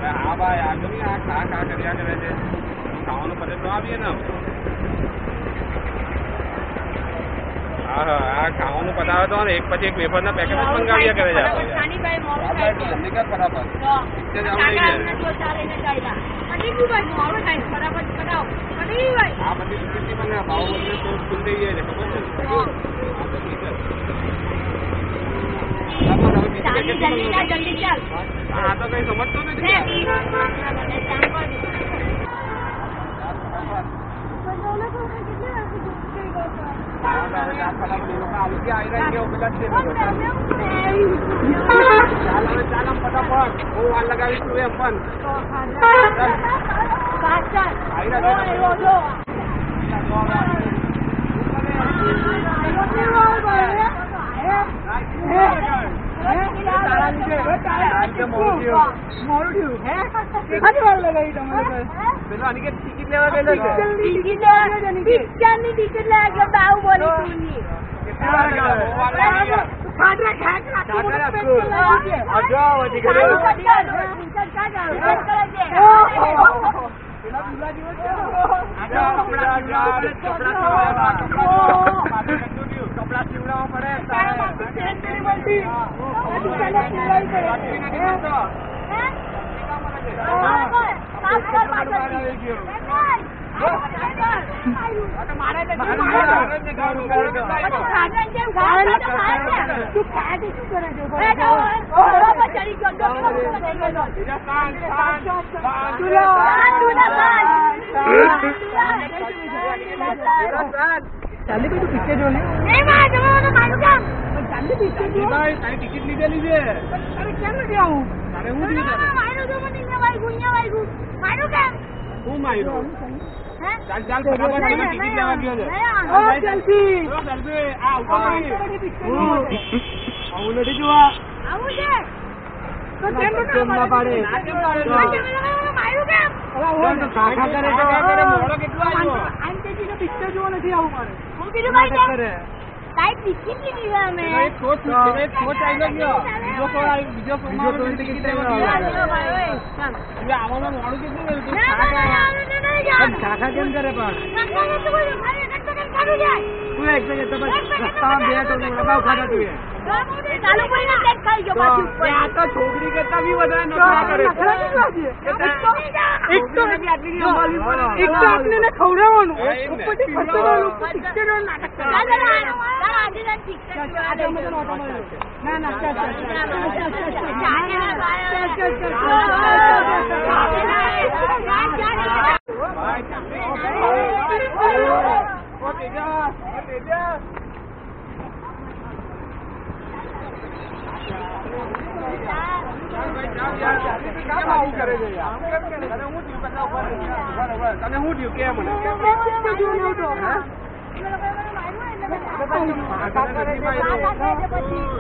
हाँ भाई आज नहीं आ खा खा कर क्या करे थे खाओ पड़े तो आप ये ना हाँ खाओ पता है तो एक પછી એક પેપર ના પેકેટ મંગાવ્યા કરે છે જલ્દી કર ફટાફટ આ બધી સ્કૂટી મને ભાવ બોલે તો સ્કૂલ દઈ જાય ખબર છે જલ્દી ચાલ हाँ तो कहीं समझते नहीं फटाफट वो वाल लगावी तुझे अपन टिकट लेवा कपड़ा सीवड़ा पड़े ચાલી ભાઈ તું પિક્ચર જો ને ચાલી પિક્ચર ભાઈ તારી ટિકિટ લીધે લીધે અરે કેમ નથી આવું તારે હું દીધું માર્યો તો મને માર્યો કેમ હું માર્યો હે ચાલ ચાલ ફટાફટ મને ટિકિટ લેવા ગયો છે ઓ જલ્દી આ ઉભા રહી આવું નથી જોવા આવું છે તો કેમ ના પાડે માર્યો કેમ અરે તો કાકા કરે તો કાકા કરે મોડો કેટલો આવ્યો આમ તેજી પિક્ચર જોવા નથી આવું મારે હું કીધું ભાઈ કેમ તાઈ ટિકિટ લીધી છે અમે એક કોચ આવી ગયો બીજો કોણ ટિકિટ લેવા ગયો ભાઈ ચાલ હવે આવવામાં મોડું કેટલું ગયું કાકા કેમ કરે પણ તું એક સેકન્ડ તો બસ રસ્તામાં બે તો લગાવ ખાધા તું ચાલુ કરીને ચેક ખાઈ ગયો પાછું આ તો છોકરી કરતા બી વધારે નખરા કરે એક તો આપને ને ખવડાવવાનું ઉપરથી ખર્ચવાનું પિક્ચર નાટક ના ના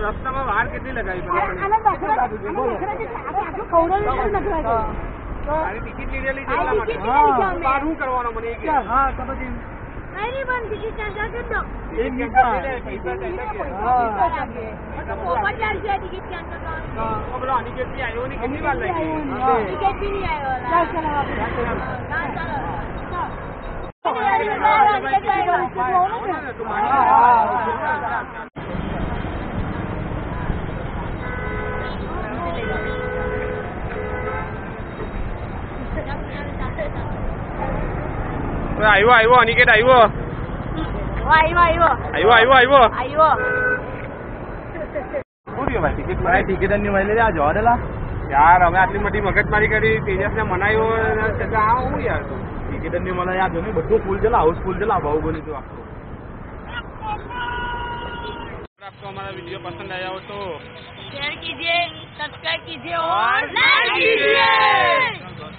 રસ્તામાં વાર કેટલી લગાવી ટિકિટ લીધેલી છે શું કરવાનો મને હા પછી नहीं बन टिकट कैंसिल कर दो एक घंटा पैसा टिकट कैंसिल करो बोलो टिकट भी आयो नहीं कितनी बार लगी टिकट भी नहीं आयो चल चलो આવ્યો અનિકેત આવ્યો ટિકિટ ની મળી આ જોવા દેલા યાર અમે આટલી મોટી મગજમારી કરી તેજસ ને મનાયો હું યાર ટિકિટ ની મળે યાર જો બધું ફૂલ છે હાઉસફુલ છે બાહુબલી તો આખો आपको हमारा वीडियो पसंद आया हो तो शेयर कीजिए सब्सक्राइब कीजिए और लाइक